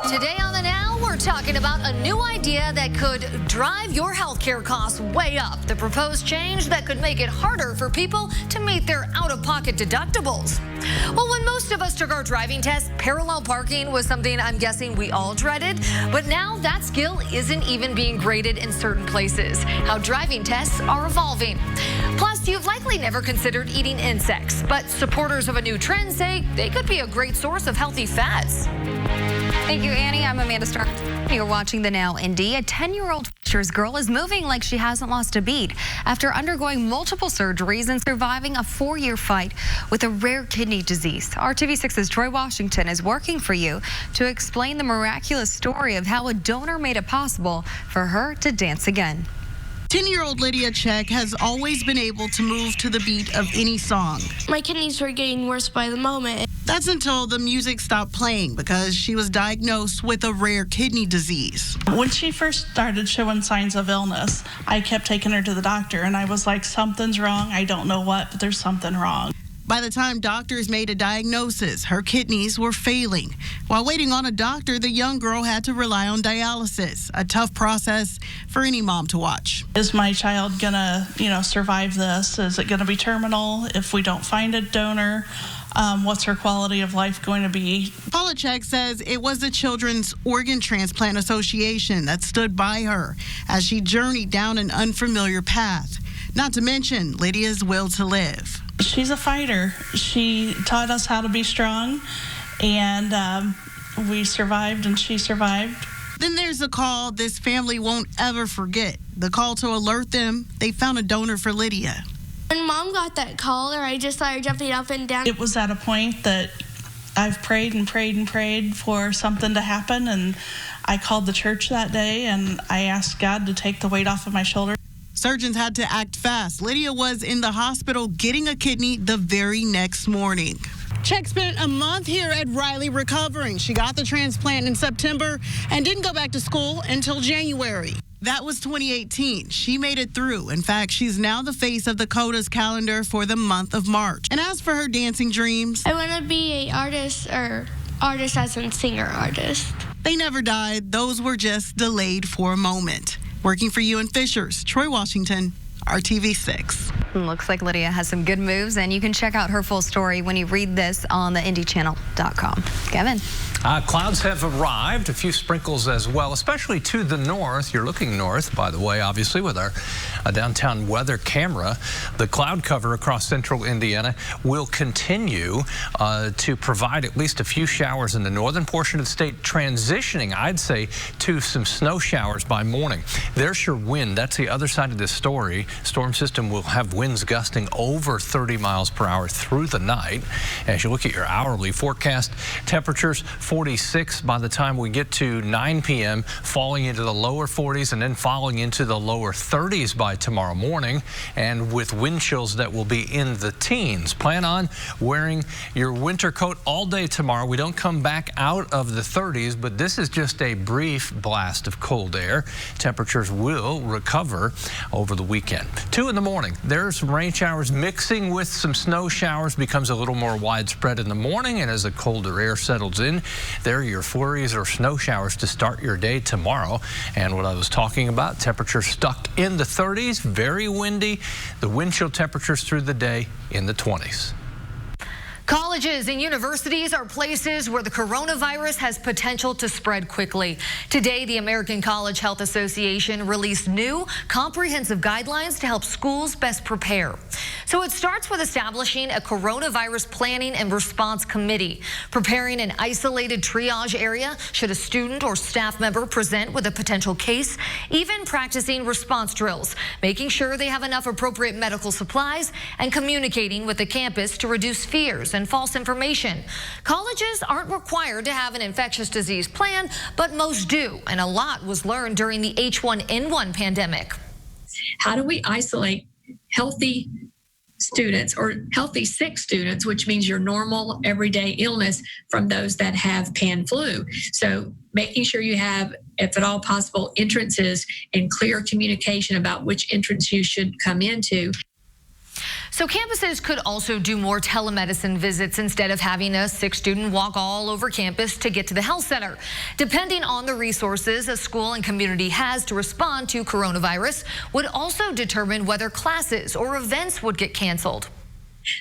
Today on the Now, we're talking about a new idea that could drive your healthcare costs way up. The proposed change that could make it harder for people to meet their out-of-pocket deductibles. Well, when most of us took our driving test, parallel parking was something I'm guessing we all dreaded. But now that skill isn't even being graded in certain places. How driving tests are evolving. Plus, you've likely never considered eating insects, but supporters of a new trend say they could be a great source of healthy fats. Thank you, Annie. I'm Amanda Stark. You're watching The Now, Indy. A 10-year-old Fisher's girl is moving like she hasn't lost a beat after undergoing multiple surgeries and surviving a 4-year fight with a rare kidney disease. RTV6's Troy Washington is working for you to explain the miraculous story of how a donor made it possible for her to dance again. 10-year-old Lydia Check has always been able to move to the beat of any song. My kidneys were getting worse by the moment. That's until the music stopped playing because she was diagnosed with a rare kidney disease. When she first started showing signs of illness, I kept taking her to the doctor, and I was like, something's wrong. I don't know what, but there's something wrong. By the time doctors made a diagnosis, her kidneys were failing. While waiting on a doctor, the young girl had to rely on dialysis, a tough process for any mom to watch. Is my child gonna, survive this? Is it gonna be terminal if we don't find a donor? What's her quality of life going to be? Paula Check says it was the Children's Organ Transplant Association that stood by her as she journeyed down an unfamiliar path. Not to mention Lydia's will to live. She's a fighter. She taught us how to be strong, and we survived and she survived. Then there's a call this family won't ever forget. The call to alert them they found a donor for Lydia. When Mom got that call, I just started jumping up and down. It was at a point that I've prayed and prayed and prayed for something to happen, and I called the church that day and I asked God to take the weight off of my shoulders. Surgeons had to act fast. Lydia was in the hospital getting a kidney the very next morning. Check spent a month here at Riley recovering. She got the transplant in September and didn't go back to school until January. That was 2018. She made it through. In fact, she's now the face of the CODA's calendar for the month of March. And as for her dancing dreams, I want to be an artist, or artist as in singer artist. They never died. Those were just delayed for a moment. Working for you in Fishers, Troy Washington, RTV6. Looks like Lydia has some good moves, and you can check out her full story when you read this on the IndyChannel.com. Kevin. Clouds have arrived, a few sprinkles as well, especially to the north. You're looking north, by the way, obviously, with our downtown weather camera. The cloud cover across central Indiana will continue to provide at least a few showers in the northern portion of the state, transitioning, I'd say, to some snow showers by morning. There's your wind. That's the other side of this story. Storm system will have winds gusting over 30 miles per hour through the night. As you look at your hourly forecast, temperatures 46 by the time we get to 9 p.m., falling into the lower 40s and then falling into the lower 30s by tomorrow morning, and with wind chills that will be in the teens. Plan on wearing your winter coat all day tomorrow. We don't come back out of the 30s, but this is just a brief blast of cold air. Temperatures will recover over the weekend. 2 in the morning, there's some rain showers mixing with some snow showers, becomes a little more widespread in the morning, and as the colder air settles in, there are your flurries or snow showers to start your day tomorrow. And what I was talking about, temperatures stuck in the 30s, very windy. The wind chill temperatures through the day in the 20s. Colleges and universities are places where the coronavirus has potential to spread quickly. Today, the American College Health Association released new comprehensive guidelines to help schools best prepare. So it starts with establishing a coronavirus planning and response committee, preparing an isolated triage area should a student or staff member present with a potential case, even practicing response drills, making sure they have enough appropriate medical supplies, and communicating with the campus to reduce fears and false information. Colleges aren't required to have an infectious disease plan, but most do, and a lot was learned during the H1N1 pandemic. How do we isolate healthy students or healthy sick students, which means your normal everyday illness, from those that have pan flu? So making sure you have, if at all possible, entrances and clear communication about which entrance you should come into. So campuses could also do more telemedicine visits instead of having a sick student walk all over campus to get to the health center. Depending on the resources a school and community has to respond to coronavirus would also determine whether classes or events would get canceled.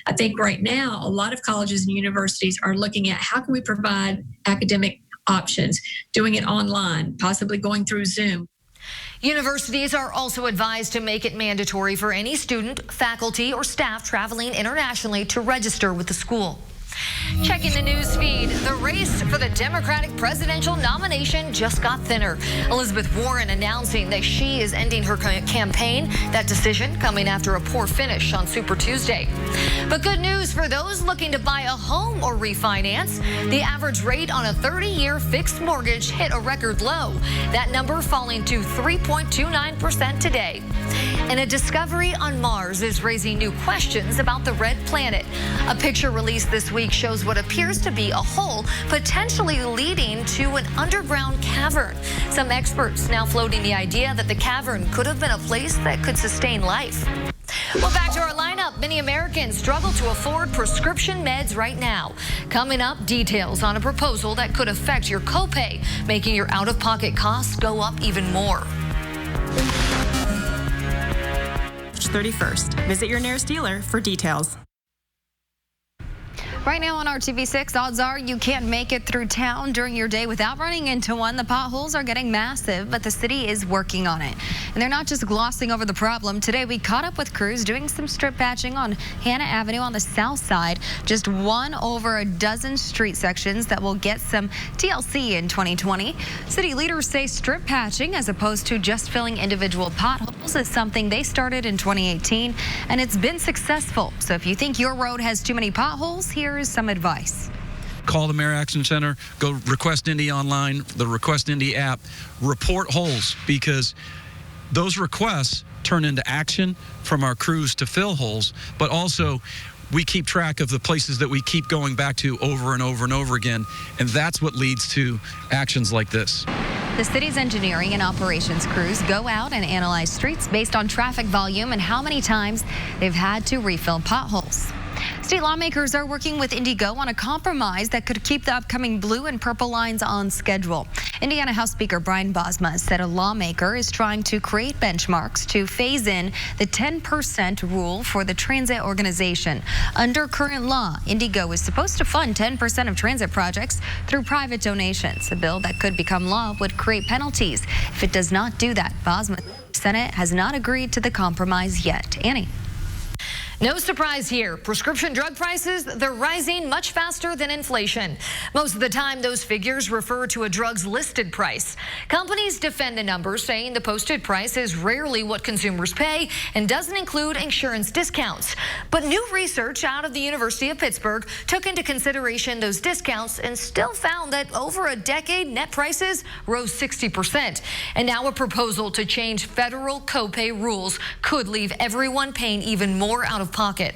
I think right now, a lot of colleges and universities are looking at how can we provide academic options, doing it online, possibly going through Zoom. Universities are also advised to make it mandatory for any student, faculty, or staff traveling internationally to register with the school. Checking the news feed, the race for the Democratic presidential nomination just got thinner. Elizabeth Warren announcing that she is ending her campaign. That decision coming after a poor finish on Super Tuesday. But good news for those looking to buy a home or refinance. The average rate on a 30-year fixed mortgage hit a record low. That number falling to 3.29% today. And a discovery on Mars is raising new questions about the red planet. A picture released this week shows what appears to be a hole potentially leading to an underground cavern. Some experts now floating the idea that the cavern could have been a place that could sustain life. Well, back to our lineup. Many Americans struggle to afford prescription meds right now. Coming up, details on a proposal that could affect your copay, making your out-of-pocket costs go up even more. 31st. Visit your nearest dealer for details. Right now on RTV6, odds are you can't make it through town during your day without running into one. The potholes are getting massive, but the city is working on it. And they're not just glossing over the problem. Today, we caught up with crews doing some strip patching on Hannah Avenue on the south side. Just one over a dozen street sections that will get some TLC in 2020. City leaders say strip patching, as opposed to just filling individual potholes, is something they started in 2018, and it's been successful. So if you think your road has too many potholes, here is some advice. Call the Mayor Action Center, go Request Indy online, the Request Indy app, report holes, because those requests turn into action from our crews to fill holes, but also we keep track of the places that we keep going back to over and over and over again, and that's what leads to actions like this. The city's engineering and operations crews go out and analyze streets based on traffic volume and how many times they've had to refill potholes. State lawmakers are working with Indigo on a compromise that could keep the upcoming blue and purple lines on schedule. Indiana House Speaker Brian Bosma said a lawmaker is trying to create benchmarks to phase in the 10% rule for the transit organization. Under current law, Indigo is supposed to fund 10% of transit projects through private donations. A bill that could become law would create penalties if it does not do that. Bosma, Senate has not agreed to the compromise yet. Annie. No surprise here. Prescription drug prices, they're rising much faster than inflation. Most of the time, those figures refer to a drug's listed price. Companies defend the numbers, saying the posted price is rarely what consumers pay and doesn't include insurance discounts. But new research out of the University of Pittsburgh took into consideration those discounts and still found that over a decade, net prices rose 60%. And now a proposal to change federal copay rules could leave everyone paying even more out of pocket.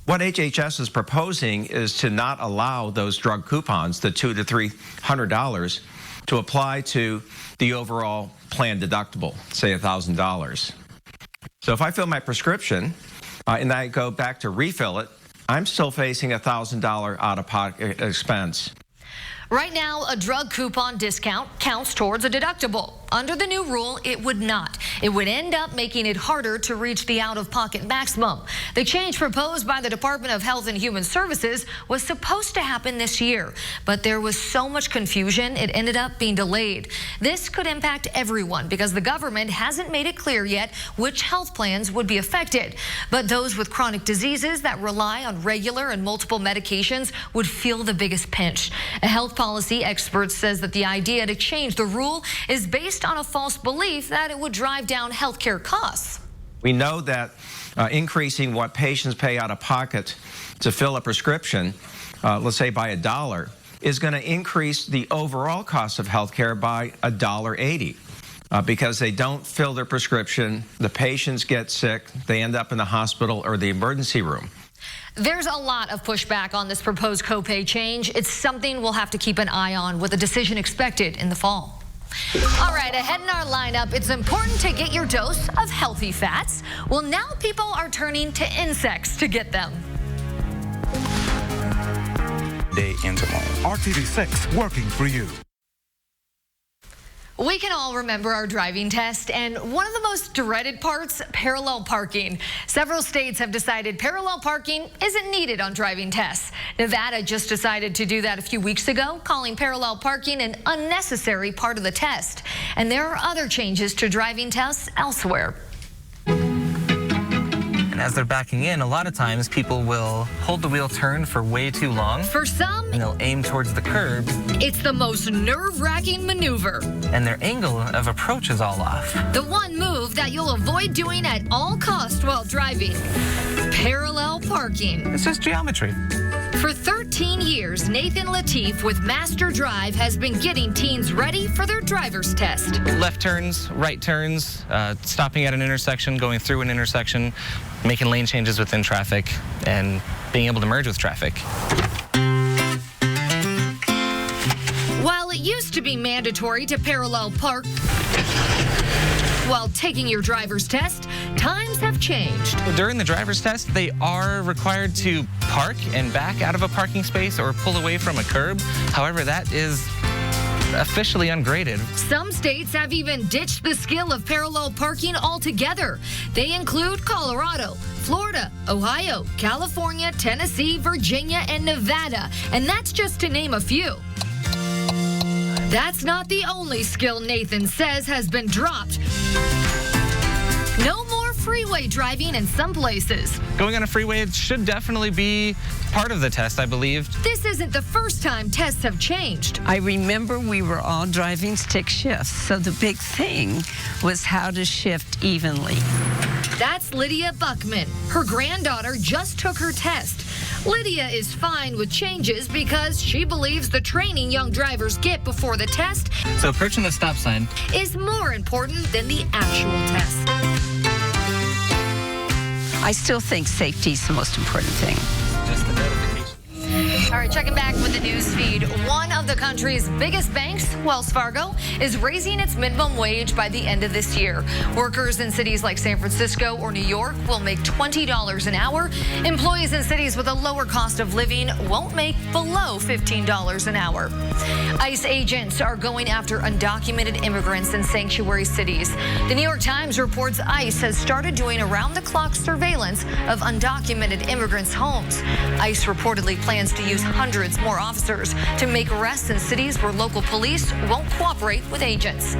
What HHS is proposing is to not allow those drug coupons, the $200 to $300, to apply to the overall plan deductible, say $1,000. So if I fill my prescription and I go back to refill it, I'm still facing a $1,000 out-of-pocket expense. Right now, a drug coupon discount counts towards a deductible. Under the new rule, it would not. It would end up making it harder to reach the out-of-pocket maximum. The change proposed by the Department of Health and Human Services was supposed to happen this year, but there was so much confusion, it ended up being delayed. This could impact everyone because the government hasn't made it clear yet which health plans would be affected. But those with chronic diseases that rely on regular and multiple medications would feel the biggest pinch. A health policy expert says that the idea to change the rule is based on a false belief that it would drive down healthcare costs. We know that increasing what patients pay out of pocket to fill a prescription, let's say by $1, is going to increase the overall cost of healthcare by $1.80. Because they don't fill their prescription, the patients get sick, they end up in the hospital or the emergency room. There's a lot of pushback on this proposed copay change. It's something we'll have to keep an eye on with a decision expected in the fall. All right, ahead in our lineup, it's important to get your dose of healthy fats. Well, now people are turning to insects to get them. Day and tomorrow. RTV6 working for you. We can all remember our driving test, and one of the most dreaded parts, parallel parking. Several states have decided parallel parking isn't needed on driving tests. Nevada just decided to do that a few weeks ago, calling parallel parking an unnecessary part of the test. And there are other changes to driving tests elsewhere. As they're backing in, a lot of times people will hold the wheel turn for way too long. For some, and they'll aim towards the curb. It's the most nerve-wracking maneuver. And their angle of approach is all off. The one move that you'll avoid doing at all costs while driving. Parallel parking. It's just geometry. For 13 years, Nathan Latif with Master Drive has been getting teens ready for their driver's test. Left turns, right turns, stopping at an intersection, going through an intersection, making lane changes within traffic, and being able to merge with traffic. While it used to be mandatory to parallel park while taking your driver's test, times have changed. During the driver's test, they are required to park and back out of a parking space or pull away from a curb. However, that is officially ungraded. Some states have even ditched the skill of parallel parking altogether. They include Colorado, Florida, Ohio, California, Tennessee, Virginia, and Nevada. And that's just to name a few. That's not the only skill Nathan says has been dropped. No more freeway driving in some places. Going on a freeway should definitely be part of the test, I believe. This isn't the first time tests have changed. I remember we were all driving stick shifts, so the big thing was how to shift evenly. That's Lydia Buckman. Her granddaughter just took her test. Lydia is fine with changes because she believes the training young drivers get before the test So approaching the stop sign is more important than the actual test. I still think safety is the most important thing. just the notification. All right, checking back with the news feed. One of the country's biggest banks, Wells Fargo, is raising its minimum wage by the end of this year. Workers in cities like San Francisco or New York will make $20 an hour. Employees in cities with a lower cost of living won't make below $15 an hour. ICE agents are going after undocumented immigrants in sanctuary cities. The New York Times reports ICE has started doing around-the-clock surveillance of undocumented immigrants' homes. ICE reportedly plans to use hundreds more officers to make arrests in cities where local police won't cooperate with agents.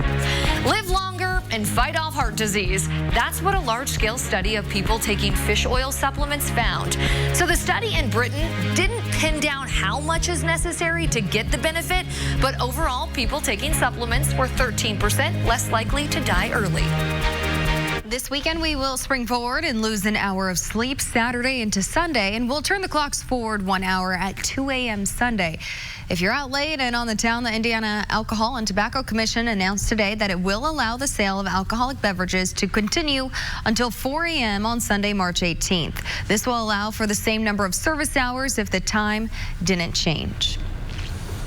Live longer and fight off heart disease. That's what a large-scale study of people taking fish oil supplements found. So the study in Britain didn't pin down how much is necessary to get the benefit, but overall, people taking supplements were 13% less likely to die early. This weekend, we will spring forward and lose an hour of sleep Saturday into Sunday, and we'll turn the clocks forward 1 hour at 2 a.m. Sunday. If you're out late and on the town, the Indiana Alcohol and Tobacco Commission announced today that it will allow the sale of alcoholic beverages to continue until 4 a.m. on Sunday, March 18th. This will allow for the same number of service hours if the time didn't change.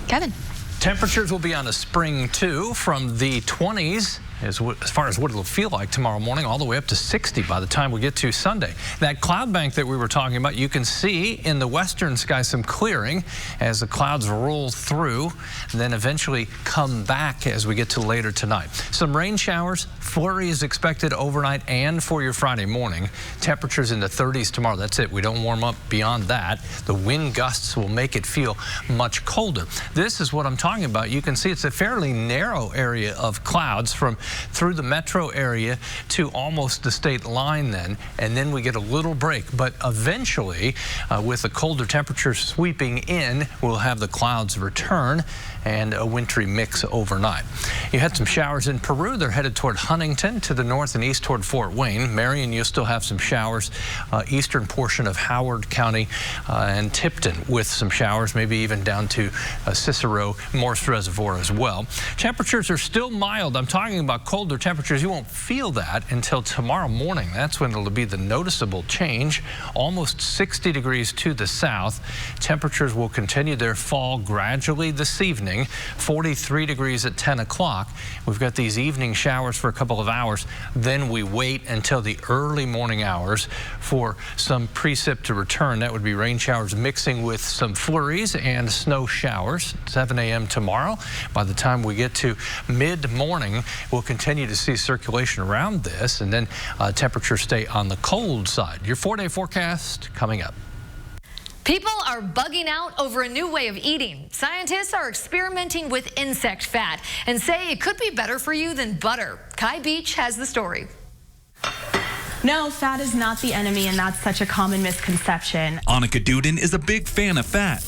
Kevin. Temperatures will be on a spring, too, from the 20s. As far as what it'll feel like tomorrow morning, all the way up to 60 by the time we get to Sunday. That cloud bank that we were talking about, you can see in the western sky some clearing as the clouds roll through, and then eventually come back as we get to later tonight. Some rain showers, flurries expected overnight and for your Friday morning. Temperatures in the 30s tomorrow. That's it. We don't warm up beyond that. The wind gusts will make it feel much colder. This is what I'm talking about. You can see it's a fairly narrow area of clouds from through the metro area to almost the state line then, and then we get a little break. But eventually, with the colder temperatures sweeping in, we'll have the clouds return and a wintry mix overnight. You had some showers in Peru. They're headed toward Huntington, to the north and east toward Fort Wayne. Marion, you'll still have some showers. Eastern portion of Howard County and Tipton with some showers, maybe even down to Cicero, Morse Reservoir as well. Temperatures are still mild. I'm talking about colder temperatures. You won't feel that until tomorrow morning. That's when it'll be the noticeable change. Almost 60 degrees to the south. Temperatures will continue their fall gradually this evening. 43 degrees at 10 o'clock. o'clock. We've got these evening showers for a couple of hours. Then we wait until the early morning hours for some precip to return. That would be rain showers mixing with some flurries and snow showers. 7 a.m. tomorrow. By the time we get to mid-morning, we'll continue to see circulation around this, and then temperatures stay on the cold side. Your 4-day forecast coming up. People are bugging out over a new way of eating. Scientists are experimenting with insect fat and say it could be better for you than butter. Kai Beach has the story. No, fat is not the enemy, and that's such a common misconception. Annika Duden is a big fan of fat.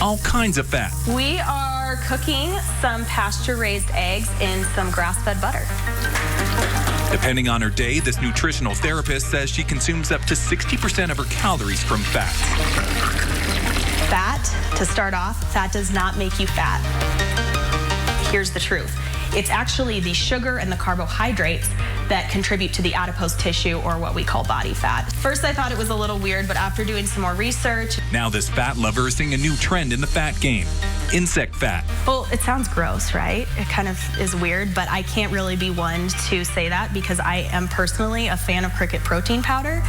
All kinds of fat. We are cooking some pasture-raised eggs in some grass-fed butter. Depending on her day, this nutritional therapist says she consumes up to 60% of her calories from fat. Fat, to start off, fat does not make you fat. Here's the truth. It's actually the sugar and the carbohydrates that contribute to the adipose tissue, or what we call body fat. First, I thought it was a little weird, but after doing some more research... Now this fat lover is seeing a new trend in the fat game. Insect fat. Well, it sounds gross, right? It kind of is weird, but I can't really be one to say that because I am personally a fan of cricket protein powder.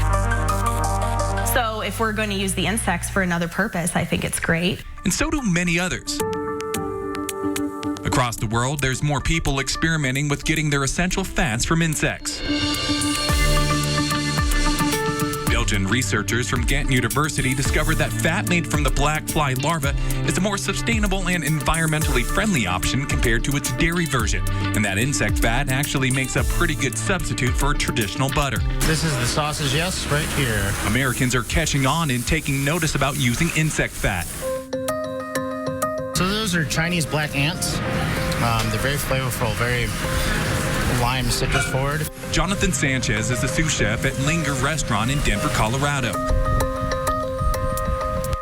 So if we're going to use the insects for another purpose, I think it's great. And so do many others. Across the world, there's more people experimenting with getting their essential fats from insects. Belgian researchers from Ghent University discovered that fat made from the black fly larva is a more sustainable and environmentally friendly option compared to its dairy version, and that insect fat actually makes a pretty good substitute for traditional butter. This is the sausage, yes, right here. Americans are catching on and taking notice about using insect fat. So those are Chinese black ants. They're very flavorful, very lime citrus forward. Jonathan Sanchez is the sous chef at Linger Restaurant in Denver, Colorado.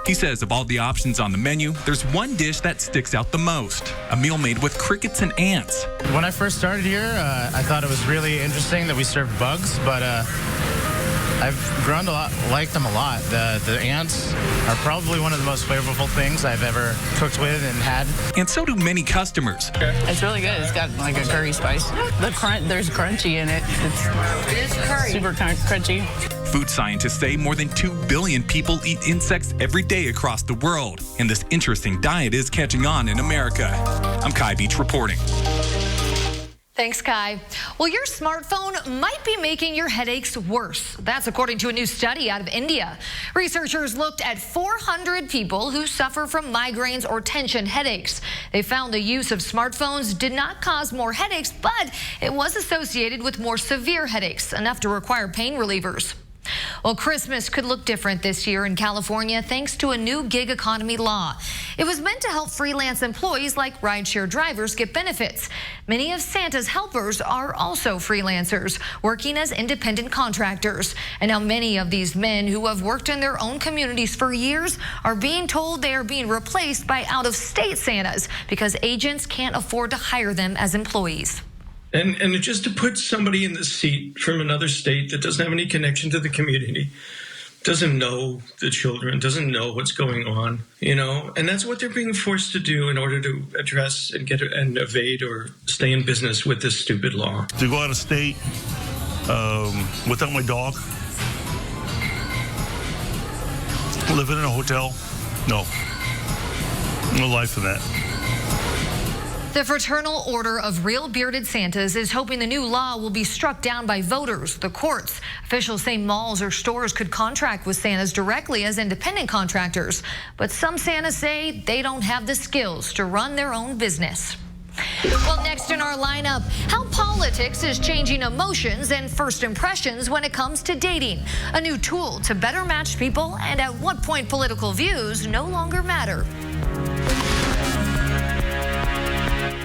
He says of all the options on the menu, there's one dish that sticks out the most, a meal made with crickets and ants. When I first started here, I thought it was really interesting that we served bugs, but I've grown to like them a lot. The ants are probably one of the most flavorful things I've ever cooked with and had. And so do many customers. It's really good. It's got like a curry spice. There's crunchy in it. It's curry. Super crunchy. Food scientists say more than 2 billion people eat insects every day across the world. And this interesting diet is catching on in America. I'm Kai Beach reporting. Thanks, Kai. Well, your smartphone might be making your headaches worse. That's according to a new study out of India. Researchers looked at 400 people who suffer from migraines or tension headaches. They found the use of smartphones did not cause more headaches, but it was associated with more severe headaches, enough to require pain relievers. Well, Christmas could look different this year in California thanks to a new gig economy law. It was meant to help freelance employees like rideshare drivers get benefits. Many of Santa's helpers are also freelancers, working as independent contractors. And now many of these men who have worked in their own communities for years are being told they are being replaced by out-of-state Santas because agents can't afford to hire them as employees. And just to put somebody in the seat from another state that doesn't have any connection to the community, doesn't know the children, doesn't know what's going on, and that's what they're being forced to do in order to address and get and evade or stay in business with this stupid law. To go out of state without my dog, living in a hotel, no life in that. The Fraternal Order of Real Bearded Santas is hoping the new law will be struck down by voters, the courts. Officials say malls or stores could contract with Santas directly as independent contractors. But some Santas say they don't have the skills to run their own business. Well, next in our lineup, how politics is changing emotions and first impressions when it comes to dating. A new tool to better match people, and at what point political views no longer matter.